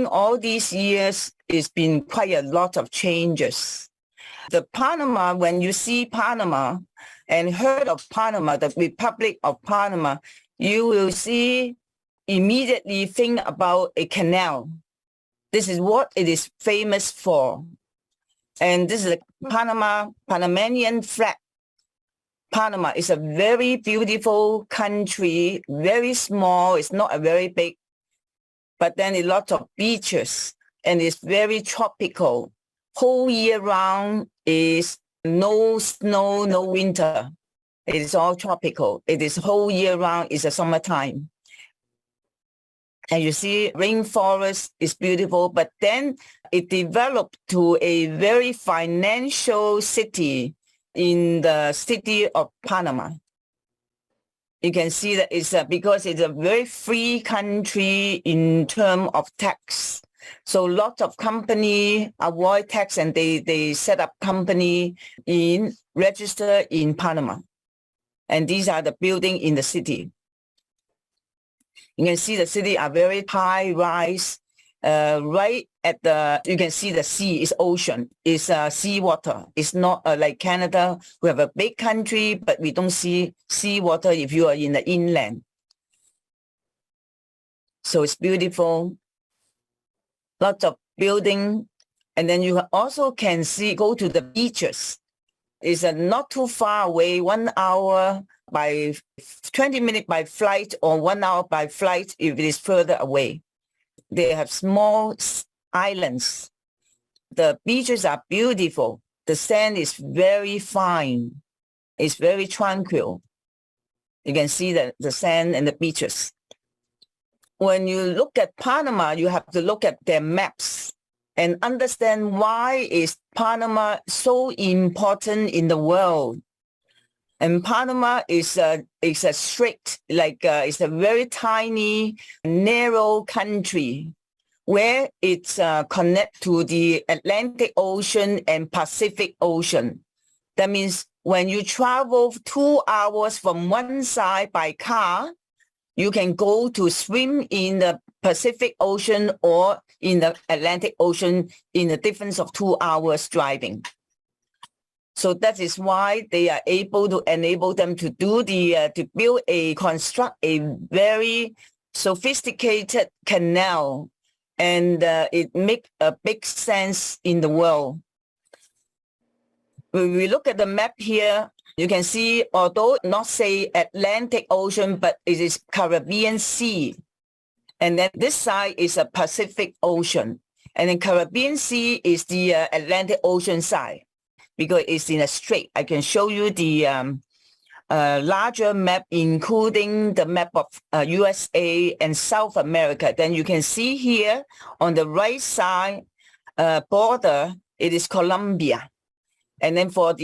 all these years, it's been quite a lot of changes. The Panama, when you see Panama and heard of Panama, the Republic of Panama, you will see immediately think about a canal. This is what it is famous for. And this is the Panamanian flag. Panama is a very beautiful country, very small. It's not a very big, but then a lot of beaches, and it's very tropical. Whole year round is no snow, no winter. It is all tropical. It is whole year round. It's a summertime. And you see rainforest is beautiful, but then it developed to a very financial city in the city of Panama. You can see that it's because it's a very free country in terms of tax. So lots of company avoid tax and they set up company register in Panama. And these are the building in the city. You can see the city are very high rise. Right at you can see the sea is ocean, is sea water. It's not like Canada. We have a big country, but we don't see sea water if you are in the inland. So it's beautiful. Lots of building. And then you also can go to the beaches. It's not too far away, 1 hour by 20 minutes by flight or 1 hour by flight if it is further away. They have small islands. The beaches are beautiful. The sand is very fine. It's very tranquil. You can see the sand and the beaches. When you look at Panama, you have to look at their maps and understand why is Panama so important in the world. And Panama is a strait, it's a very tiny, narrow country where it's connect to the Atlantic Ocean and Pacific Ocean. That means when you travel 2 hours from one side by car, you can go to swim in the Pacific Ocean or in the Atlantic Ocean in a difference of 2 hours driving. So that is why they are able to enable them to do construct a very sophisticated canal, and it makes a big sense in the world. When we look at the map here, you can see, although not say Atlantic Ocean, but it is Caribbean Sea. And then this side is a Pacific Ocean. And then Caribbean Sea is the Atlantic Ocean side, because it's in a strait. I can show you the larger map, including the map of USA and South America. Then you can see here on the right side border, it is Colombia. And then on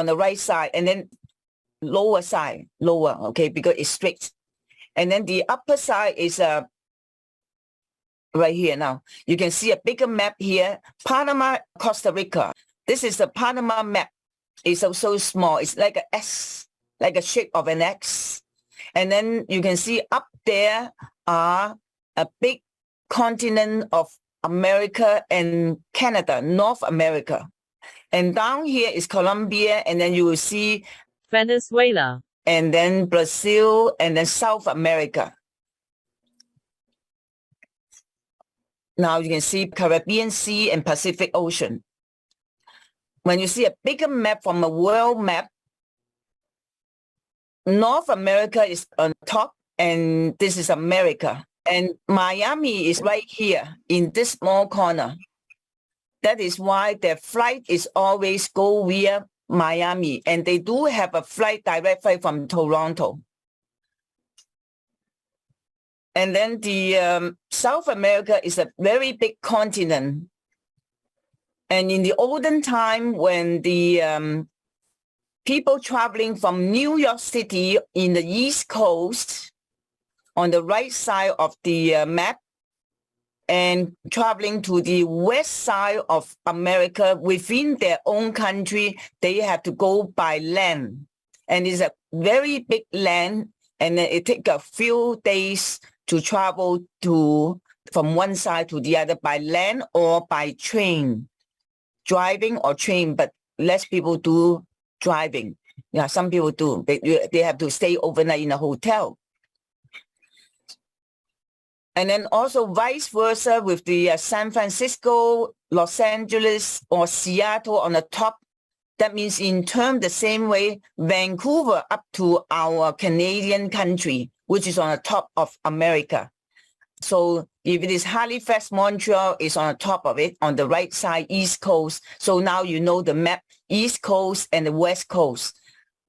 the right side, and then lower, okay, because it's straight. And then the upper side is right here now. You can see a bigger map here, Panama, Costa Rica. This is the Panama map. It's so small. It's like an S, like a shape of an X. And then you can see up there are a big continent of America and Canada, North America. And down here is Colombia, and then you will see Venezuela, and then Brazil, and then South America. Now you can see Caribbean Sea and Pacific Ocean. When you see a bigger map from a world map, North America is on top, and this is America. And Miami is right here in this small corner. That is why their flight is always go via Miami. And they do have a direct flight from Toronto. And then the South America is a very big continent. And in the olden time, when the people traveling from New York City in the East Coast, on the right side of the map, and traveling to the west side of America within their own country, they have to go by land. And it's a very big land, and it takes a few days to travel to from one side to the other by land or by train, driving or train, but less people do driving. Yeah, some people do. They have to stay overnight in a hotel. And then also vice versa with the San Francisco, Los Angeles, or Seattle on the top. That means in term the same way, Vancouver up to our Canadian country, which is on the top of America. So if it is Halifax, Montreal is on the top of it, on the right side, East Coast. So now you know the map, East Coast and the West Coast.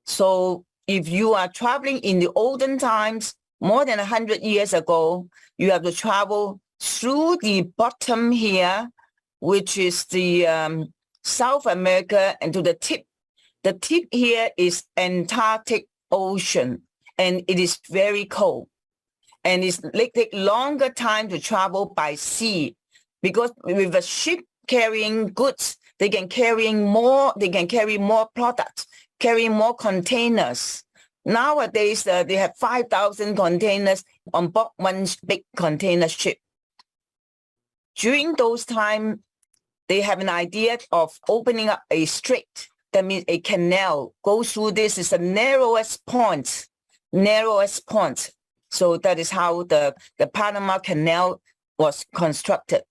So if you are traveling in the olden times, more than 100 years ago, you have to travel through the bottom here, which is the South America, and to the tip. The tip here is Antarctic Ocean, and it is very cold. And it take longer time to travel by sea, because with a ship carrying goods, they can carry more products, carry more containers. Nowadays, they have 5,000 containers on board one big container ship. During those times, they have an idea of opening up a strait. That means a canal goes through this. Is the narrowest point. So that is how the Panama Canal was constructed.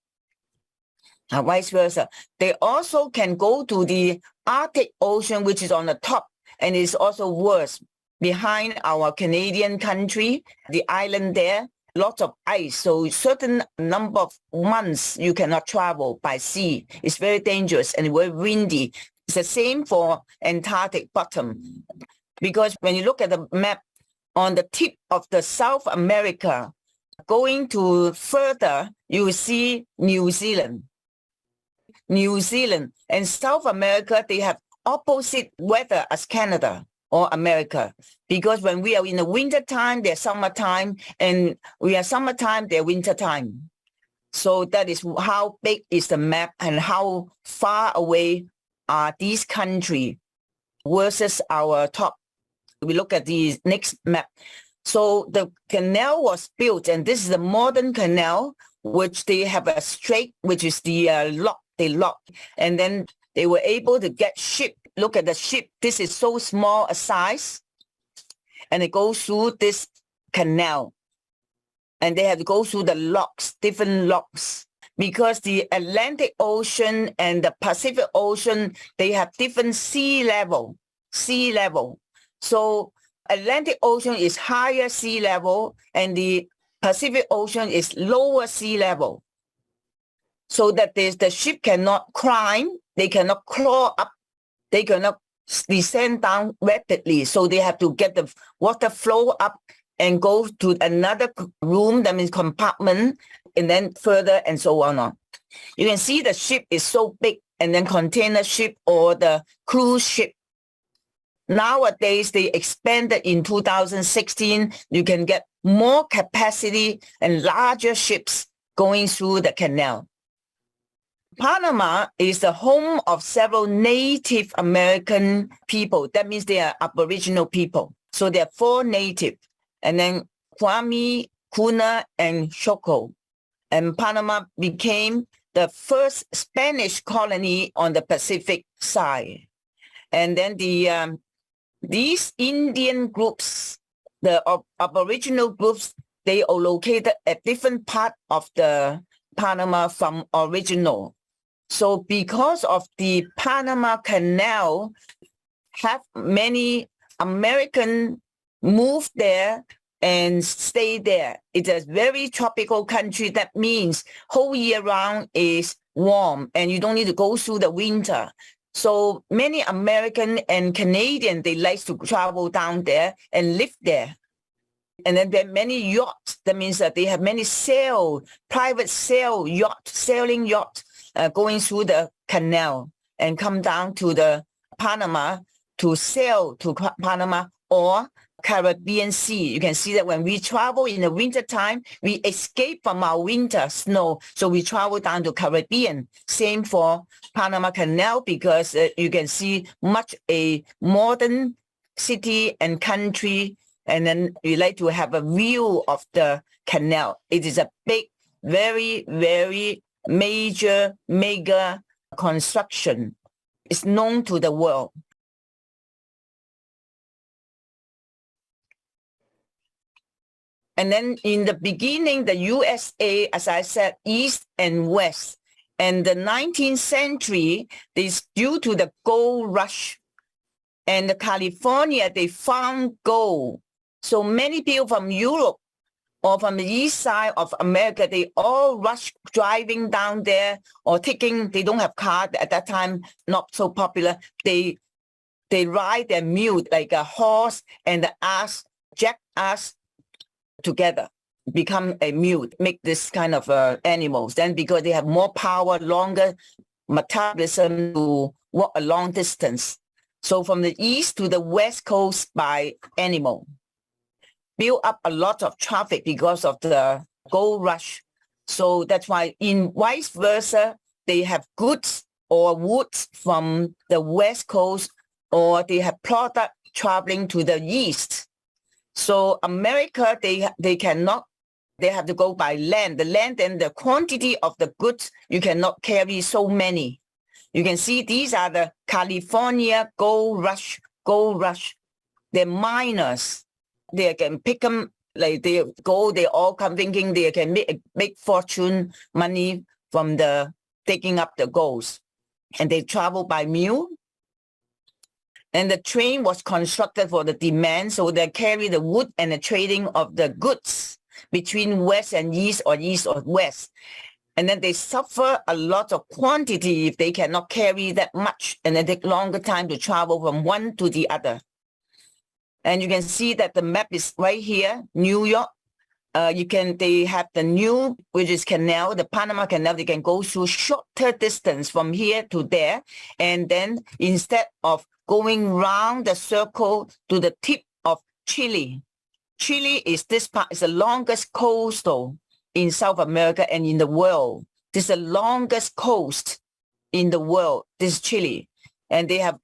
Vice versa. They also can go to the Arctic Ocean, which is on the top, and is also worse. Behind our Canadian country, the island there, lots of ice. So certain number of months you cannot travel by sea. It's very dangerous and very windy. It's the same for Antarctic bottom. Because when you look at the map, on the tip of the South America, going to further, you will see New Zealand. New Zealand and South America, they have opposite weather as Canada or America, because when we are in the winter time, they're summertime, and we are summertime, they're winter time. So that is how big is the map and how far away are these countries versus our top. We look at the next map. So the canal was built, and this is the modern canal, which they have a strait, which is the lock. They lock, and then they were able to get ship. Look at the ship. This is so small a size, and it goes through this canal, and they have to go through the locks, different locks, because the Atlantic Ocean and the Pacific Ocean, they have different sea level. So Atlantic Ocean is higher sea level, and the Pacific Ocean is lower sea level. So that the ship cannot climb, they cannot crawl up, they cannot descend down rapidly. So they have to get the water flow up and go to another room, that means compartment, and then further and so on. You can see the ship is so big, and then container ship or the cruise ship. Nowadays, they expanded in 2016. You can get more capacity and larger ships going through the canal. Panama is the home of several Native American people. That means they are Aboriginal people. So there are 4 native, and then Kwame, Kuna, and Choco. And Panama became the first Spanish colony on the Pacific side. And then these Indian groups, the Aboriginal groups, they are located at different parts of the Panama from original. So because of the Panama Canal, have many Americans move there and stay there. It's a very tropical country. That means whole year round is warm, and you don't need to go through the winter. So many American and Canadian, they like to travel down there and live there. And then there are many yachts. That means that they have many private sailing yachts going through the canal and come down to the Panama to sail to Panama or Caribbean Sea. You can see that when we travel in the winter time, we escape from our winter snow. So we travel down to Caribbean. Same for Panama Canal, because you can see much a modern city and country. And then we like to have a view of the canal. It is a big very, very major, mega construction. It's known to the world. And then in the beginning, the USA, as I said, East and West. And the 19th century is due to the gold rush. And California, they found gold. So many people from Europe or from the east side of America, they all rush driving down there or taking, they don't have cars at that time, not so popular. They ride their mule like a horse and the ass, jackass together, become a mule, make this kind of animals. Then because they have more power, longer metabolism to walk a long distance. So from the east to the west coast by animal. Build up a lot of traffic because of the gold rush. So that's why in vice versa, they have goods or woods from the west coast, or they have product traveling to the east. So America, they cannot, they have to go by land. The land and the quantity of the goods, you cannot carry so many. You can see these are the California gold rush. They're miners. They can pick them, like they all come thinking they can make a big fortune, money from the taking up the golds. And they travel by mule. And the train was constructed for the demand, so they carry the wood and the trading of the goods between west and east or west. And then they suffer a lot of quantity if they cannot carry that much, and then take longer time to travel from one to the other. And you can see that the map is right here, New York. They have the new, which is canal, the Panama Canal. They can go through shorter distance from here to there. And then instead of going round the circle to the tip of Chile. Chile is this part, is the longest coastal in South America and in the world. This is the longest coast in the world, this is Chile. And they have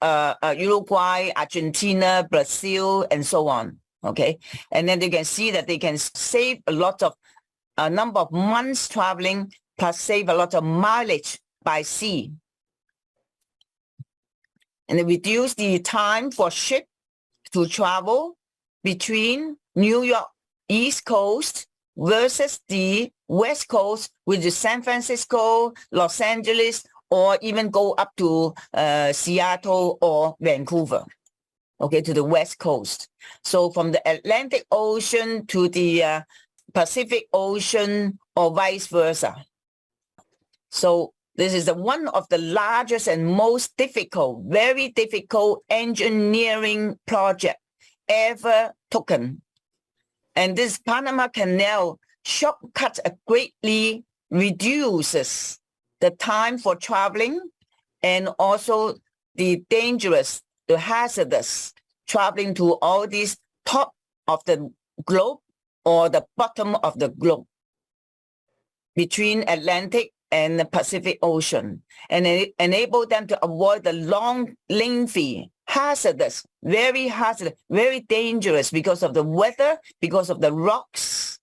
Uruguay, Argentina, Brazil, and so on. Okay, and then you can see that they can save a number of months traveling, plus save a lot of mileage by sea. And they reduce the time for ship to travel between New York East Coast versus the West Coast, which is San Francisco, Los Angeles, or even go up to Seattle or Vancouver. Okay, to the West Coast. So from the Atlantic Ocean to the Pacific Ocean or vice versa. So this is one of the largest and most difficult, very difficult engineering project ever taken. And this Panama Canal shortcut greatly reduces the time for traveling and also the dangerous, the hazardous traveling to all these top of the globe or the bottom of the globe between Atlantic and the Pacific Ocean, and it enable them to avoid the long, lengthy, hazardous, very dangerous because of the weather, because of the rocks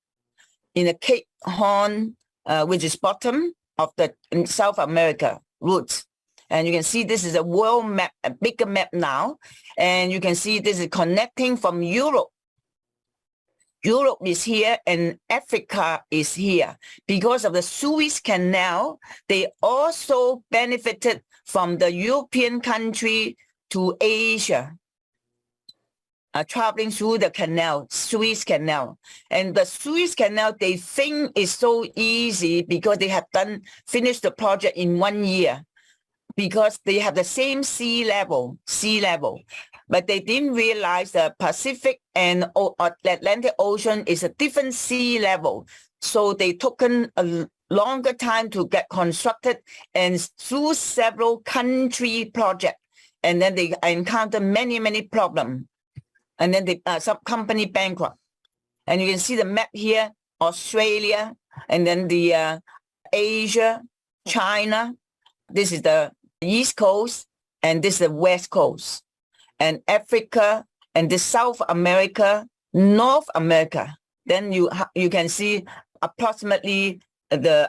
in the Cape Horn, which is bottom of the South America route. And you can see this is a world map, a bigger map now. And you can see this is connecting from Europe. Europe is here and Africa is here. Because of the Suez Canal, they also benefited from the European country to Asia, traveling through the canal, Suez Canal. And the Suez Canal, they think is so easy because they have finished the project in 1 year. Because they have the same sea level, but they didn't realize the Pacific and Atlantic Ocean is a different sea level. So they took a longer time to get constructed and through several country projects. And then they encounter many problems. And then some company bankrupt. And you can see the map here, Australia, and then the Asia, China. This is the East Coast, and this is the West Coast, and Africa, and the South America, North America. Then you can see approximately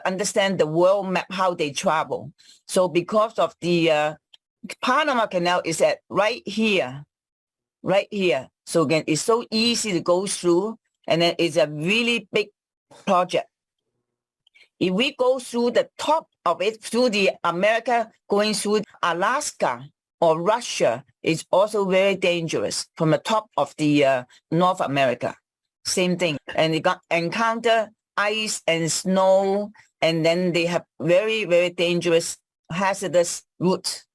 understand the world map, how they travel. So because of the Panama Canal is at right here. So again, it's so easy to go through, and then it's a really big project. If we go through the top of it, through the America, going through Alaska or Russia, is also very dangerous from the top of the North America. Same thing. And they got encounter ice and snow, and then they have very, very dangerous, hazardous routes.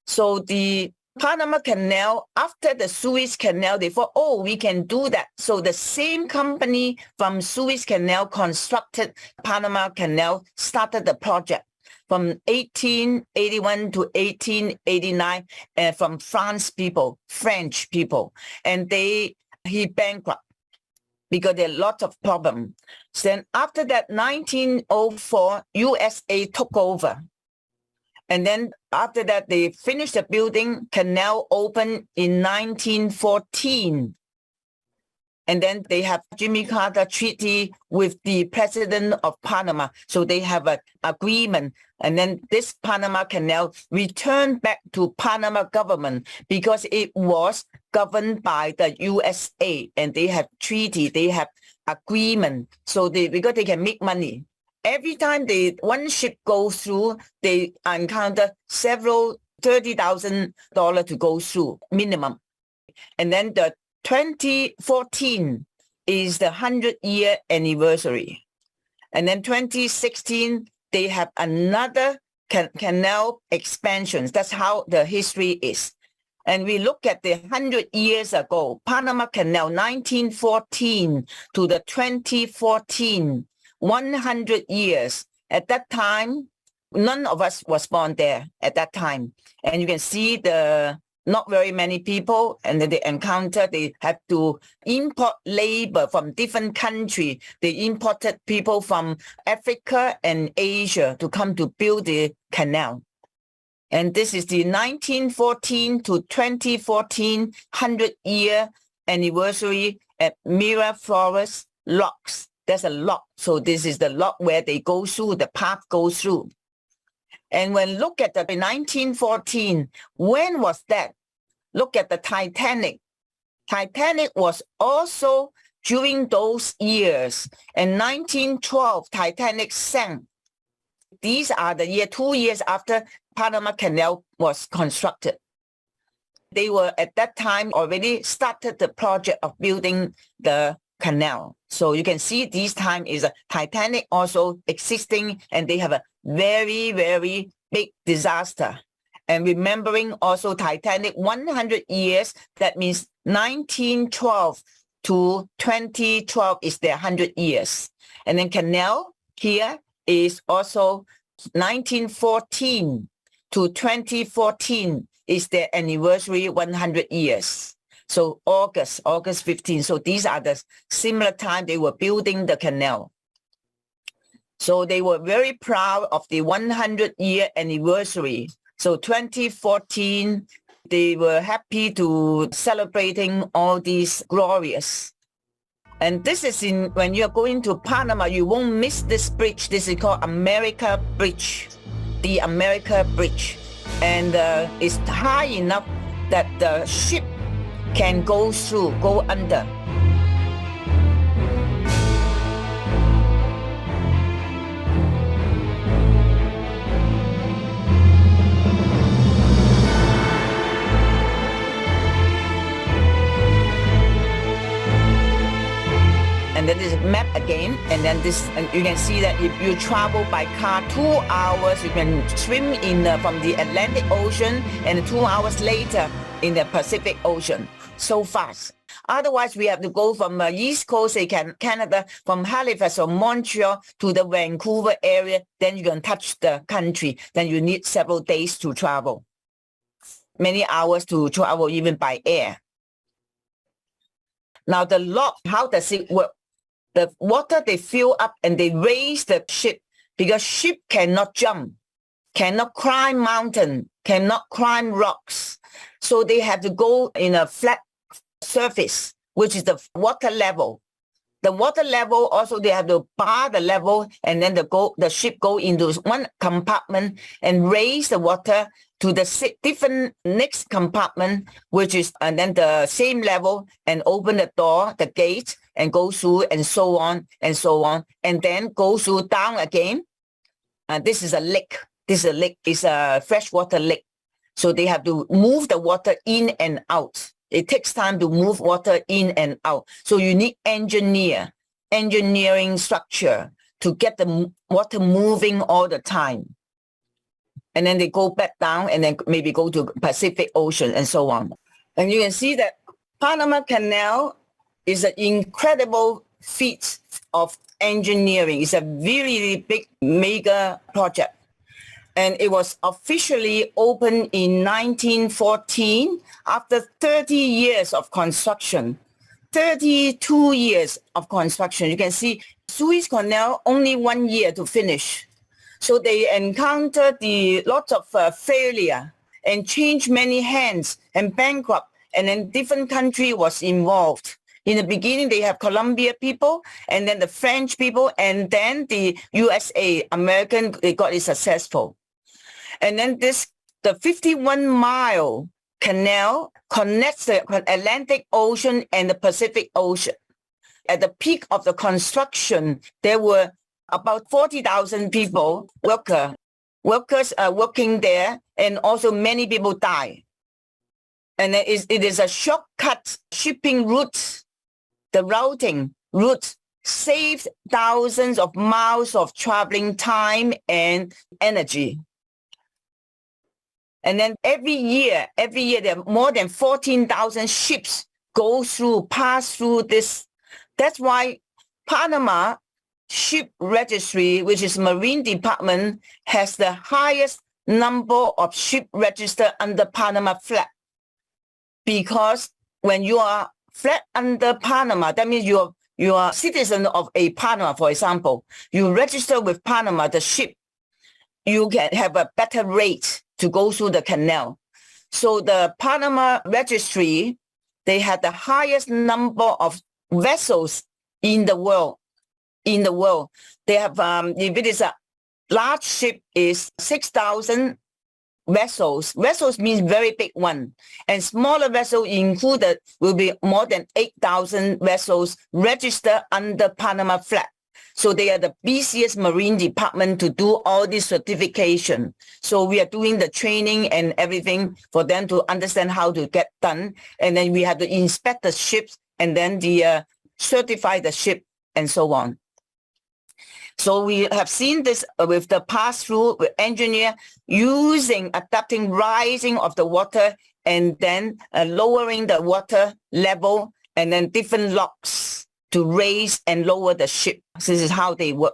So the Panama Canal, after the Suez Canal, they thought, oh, we can do that. So the same company from Suez Canal constructed Panama Canal, started the project from 1881 to 1889 from French people. And he bankrupt because there are lots of problems. Then after that, 1904, USA took over. And then after that, they finished the building. Canal opened in 1914. And then they have Jimmy Carter Treaty with the president of Panama. So they have an agreement. And then this Panama Canal returned back to Panama government because it was governed by the USA. And they have treaty, they have agreement. So because they can make money. Every time one ship goes through, they encounter several $30,000 to go through minimum. And then the 2014 is the 100-year anniversary. And then 2016, they have another canal expansions. That's how the history is. And we look at the 100 years ago, Panama Canal, 1914 to the 2014, 100 years. At that time, none of us was born there at that time. And you can see not very many people, and then they have to import labor from different countries. They imported people from Africa and Asia to come to build the canal. And this is the 1914 to 2014 100-year anniversary at Miraflores Locks. There's a lock. So this is the lock where they go through, the path goes through. And when look at the 1914, when was that? Look at the Titanic. Titanic was also during those years. In 1912, Titanic sank. These are the 2 years after Panama Canal was constructed. They were at that time already started the project of building the canal. So you can see this time is a Titanic also existing, and they have a very, very big disaster. And remembering also Titanic 100 years, that means 1912 to 2012 is their 100 years. And then canal here is also 1914 to 2014 is their anniversary 100 years. So August 15. So these are the similar time they were building the canal. So they were very proud of the 100-year anniversary. So 2014, they were happy to celebrating all these glorious. And this is when you're going to Panama, you won't miss this bridge. This is called America Bridge, the America Bridge. And it's high enough that the ship can go under. And then this map again, and then and you can see that if you travel by car 2 hours, you can swim from the Atlantic Ocean, and 2 hours later in the Pacific Ocean. So fast. Otherwise, we have to go from East Coast, Canada, from Halifax or Montreal to the Vancouver area. Then you can touch the country. Then you need several days to travel. Many hours to travel even by air. Now the lock, how does it work? The water, they fill up and they raise the ship because ship cannot jump, cannot climb mountain, cannot climb rocks. So they have to go in a flat surface, which is the water level. the water level, also they have to bar the level, and then the ship go into one compartment and raise the water to the different next compartment, which is, and then the same level, and open the door, the gate, and go through, and so on, and so on, and then go through down again. This is a lake. This is a lake. It's a freshwater lake. So they have to move the water in and out. It takes time to move water in and out. So you need engineering structure to get the water moving all the time. And then they go back down and then maybe go to Pacific Ocean and so on. And you can see that Panama Canal is an incredible feat of engineering. It's a really, really big, mega project. And it was officially opened in 1914 after 30 years of construction. 32 years of construction. You can see Suez Canal only 1 year to finish. So they encountered lots of failure and changed many hands and bankrupt, and then different country was involved. In the beginning, they have Colombia people, and then the French people, and then the USA, American, they got it successful. And then the 51-mile canal connects the Atlantic Ocean and the Pacific Ocean. At the peak of the construction, there were about 40,000 people, workers are working there, and also many people die. And it is a shortcut shipping route. The routing route saved thousands of miles of traveling time and energy. And then every year, there are more than 14,000 ships pass through this. That's why Panama Ship Registry, which is Marine Department, has the highest number of ship registered under Panama flag. Because when you are flag under Panama, that means you are citizen of a Panama, for example. You register with Panama, the ship, you can have a better rate to go through the canal. So the Panama Registry, they had the highest number of vessels in the world. They have, if it is a large ship, is 6,000 vessels. Vessels means very big one. And smaller vessels included will be more than 8,000 vessels registered under Panama flag. So they are the busiest Marine Department to do all this certification. So we are doing the training and everything for them to understand how to get done. And then we have to inspect the ships and then certify the ship and so on. So we have seen this with the pass-through with engineer adapting rising of the water and then lowering the water level and then different locks to raise and lower the ship. This is how they work.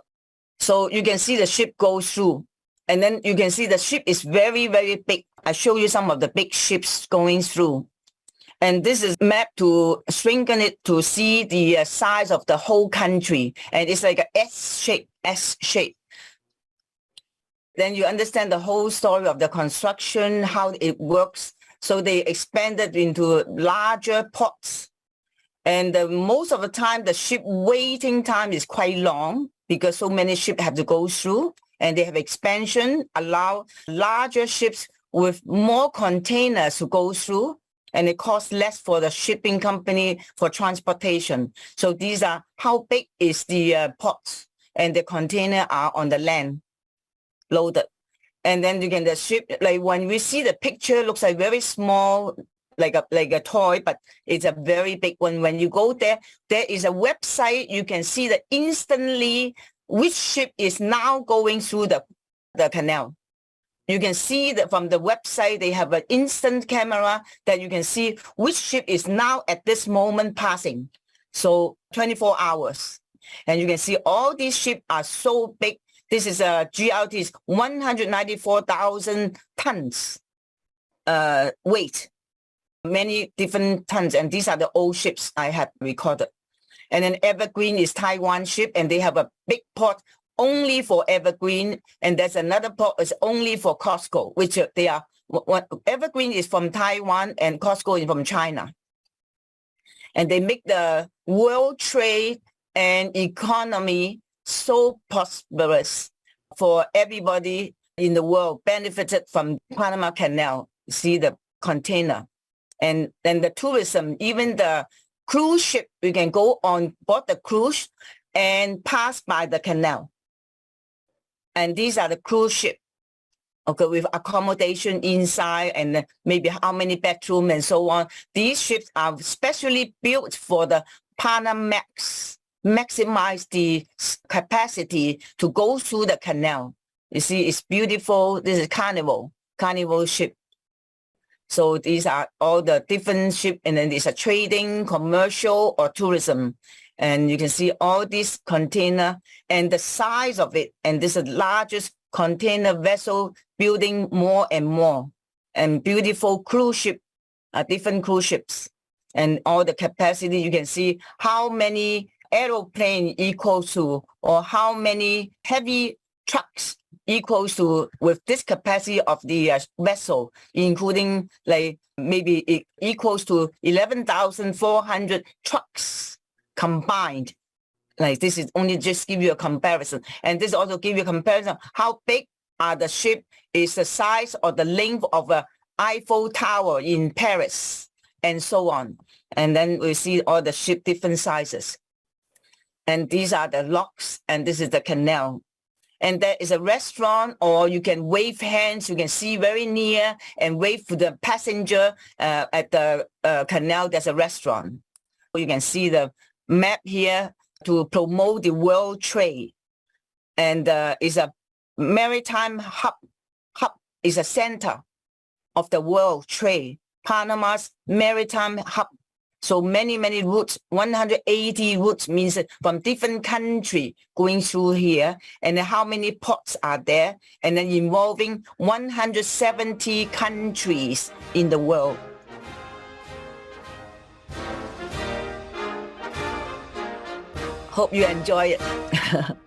So you can see the ship go through. And then you can see the ship is very, very big. I show you some of the big ships going through. And this is map to shrinken it to see the size of the whole country. And it's like a S shape. Then you understand the whole story of the construction, how it works. So they expanded into larger ports. And most of the time, the ship waiting time is quite long because so many ships have to go through, and they have expansion, allow larger ships with more containers to go through, and it costs less for the shipping company for transportation. So these are how big is the ports, and the container are on the land loaded. And then you can the ship, like when we see the picture, looks like very small, like a toy, but it's a very big one. When you go there, there is a website. You can see that instantly which ship is now going through the canal. You can see that from the website, they have an instant camera that you can see which ship is now at this moment passing. So 24 hours. And you can see all these ships are so big. This is a GRT is 194,000 tons weight. Many different tons, and these are the old ships I have recorded. And then Evergreen is Taiwan ship, and they have a big port only for Evergreen, and there's another port is only for Costco, which they are. Evergreen is from Taiwan, and Costco is from China. And they make the world trade and economy so prosperous for everybody in the world benefited from Panama Canal. See the container. And then the tourism, even the cruise ship, you can go on board the cruise and pass by the canal. And these are the cruise ship, okay, with accommodation inside and maybe how many bedrooms and so on. These ships are specially built for the Panamax, maximize the capacity to go through the canal. You see, it's beautiful. This is carnival ship. So these are all the different ships, and then there's a trading, commercial, or tourism. And you can see all these container and the size of it. And this is the largest container vessel building more and more. And beautiful cruise ship, different cruise ships. And all the capacity, you can see how many aeroplane equals to, or how many heavy trucks equals to with this capacity of the vessel, including like maybe it equals to 11,400 trucks combined. Like this is only just give you a comparison. And this also give you a comparison. How big are the ship is the size or the length of a Eiffel Tower in Paris and so on. And then we see all the ship different sizes. And these are the locks, and this is the canal. And there is a restaurant, or you can wave hands. You can see very near and wave to the passenger at the canal. There's a restaurant. You can see the map here to promote the world trade. And it's a maritime hub. Hub is a center of the world trade. Panama's maritime hub. So many routes, 180 routes means from different country going through here, and how many ports are there, and then involving 170 countries in the world. Hope you enjoy it.